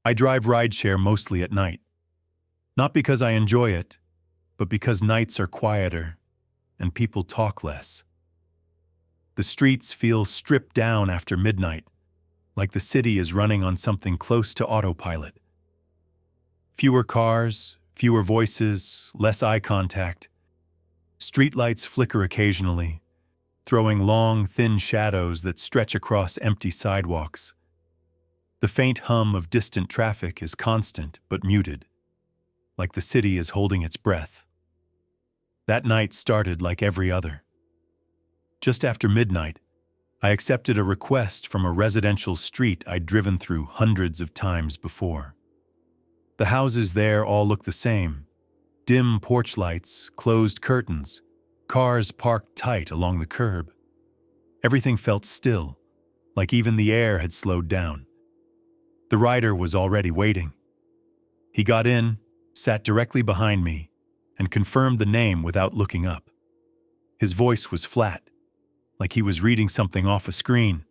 I drive rideshare mostly at night. Not because I enjoy it, but because nights are quieter and people talk less. The streets feel stripped down after midnight, like the city is running on something close to autopilot. Fewer cars, fewer voices, less eye contact. Streetlights flicker occasionally, throwing long, thin shadows that stretch across empty sidewalks. The faint hum of distant traffic is constant but muted, like the city is holding its breath. That night started like every other. Just after midnight, I accepted a request from a residential street I'd driven through hundreds of times before. The houses there all look the same. Dim porch lights, closed curtains, cars parked tight along the curb. Everything felt still, like even the air had slowed down. The rider was already waiting. He got in, sat directly behind me, and confirmed the name without looking up. His voice was flat, like he was reading something off a screen.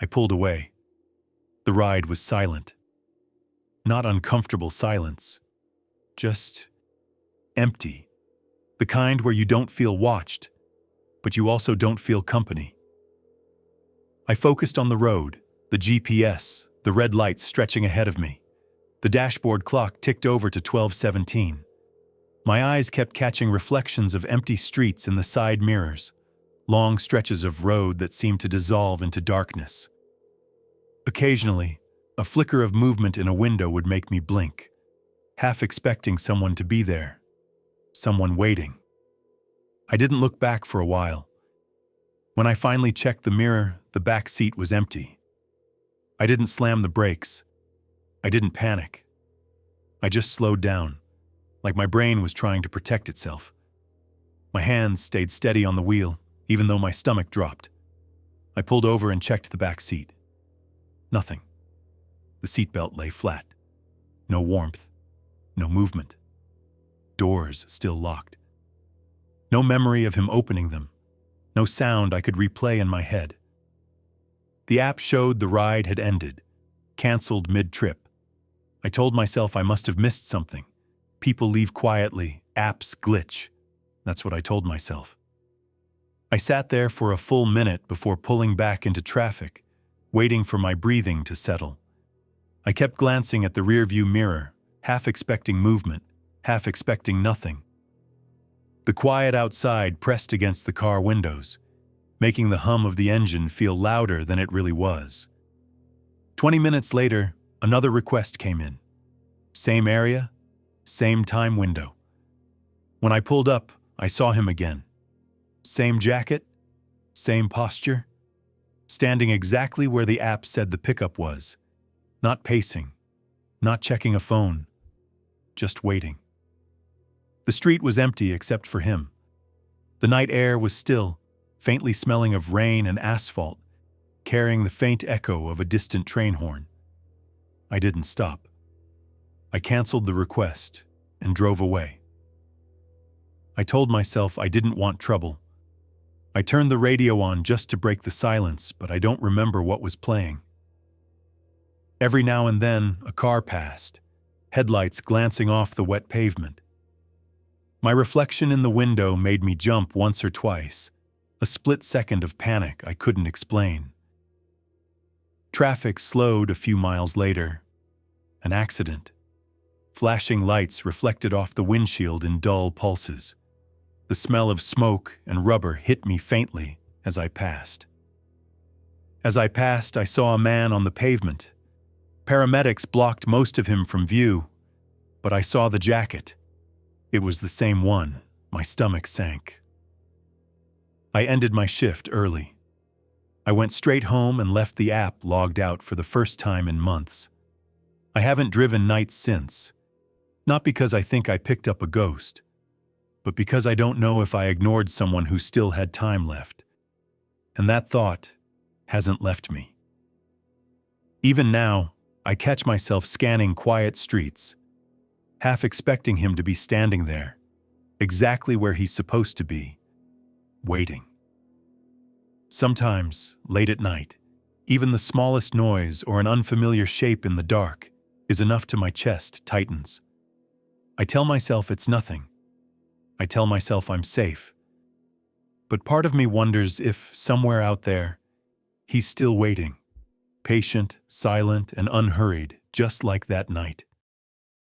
I pulled away. The ride was silent. Not uncomfortable silence, just empty. The kind where you don't feel watched, but you also don't feel company. I focused on the road, the GPS, the red lights stretching ahead of me. The dashboard clock ticked over to 12:17. My eyes kept catching reflections of empty streets in the side mirrors, long stretches of road that seemed to dissolve into darkness. Occasionally, a flicker of movement in a window would make me blink, half expecting someone to be there, someone waiting. I didn't look back for a while. When I finally checked the mirror, the back seat was empty. I didn't slam the brakes. I didn't panic. I just slowed down, like my brain was trying to protect itself. My hands stayed steady on the wheel, even though my stomach dropped. I pulled over and checked the back seat. Nothing. The seatbelt lay flat. No warmth. No movement. Doors still locked. No memory of him opening them. No sound I could replay in my head. The app showed the ride had ended, canceled mid-trip. I told myself I must have missed something. People leave quietly, apps glitch. That's what I told myself. I sat there for a full minute before pulling back into traffic, waiting for my breathing to settle. I kept glancing at the rearview mirror, half expecting movement, half expecting nothing. The quiet outside pressed against the car windows, making the hum of the engine feel louder than it really was. 20 minutes later, another request came in. Same area, same time window. When I pulled up, I saw him again. Same jacket, same posture, standing exactly where the app said the pickup was. Not pacing, not checking a phone, just waiting. The street was empty except for him. The night air was still, faintly smelling of rain and asphalt, carrying the faint echo of a distant train horn. I didn't stop. I canceled the request and drove away. I told myself I didn't want trouble. I turned the radio on just to break the silence, but I don't remember what was playing. Every now and then, a car passed, headlights glancing off the wet pavement. My reflection in the window made me jump once or twice, a split second of panic I couldn't explain. Traffic slowed a few miles later. An accident. Flashing lights reflected off the windshield in dull pulses. The smell of smoke and rubber hit me faintly as I passed. As I passed, I saw a man on the pavement. Paramedics blocked most of him from view, but I saw the jacket. It was the same one. My stomach sank. I ended my shift early. I went straight home and left the app logged out for the first time in months. I haven't driven nights since. Not because I think I picked up a ghost, but because I don't know if I ignored someone who still had time left. And that thought hasn't left me. Even now, I catch myself scanning quiet streets, half expecting him to be standing there, exactly where he's supposed to be, waiting. Sometimes, late at night, even the smallest noise or an unfamiliar shape in the dark is enough to my chest tightens. I tell myself it's nothing. I tell myself I'm safe. But part of me wonders if, somewhere out there, he's still waiting, patient, silent, and unhurried, just like that night.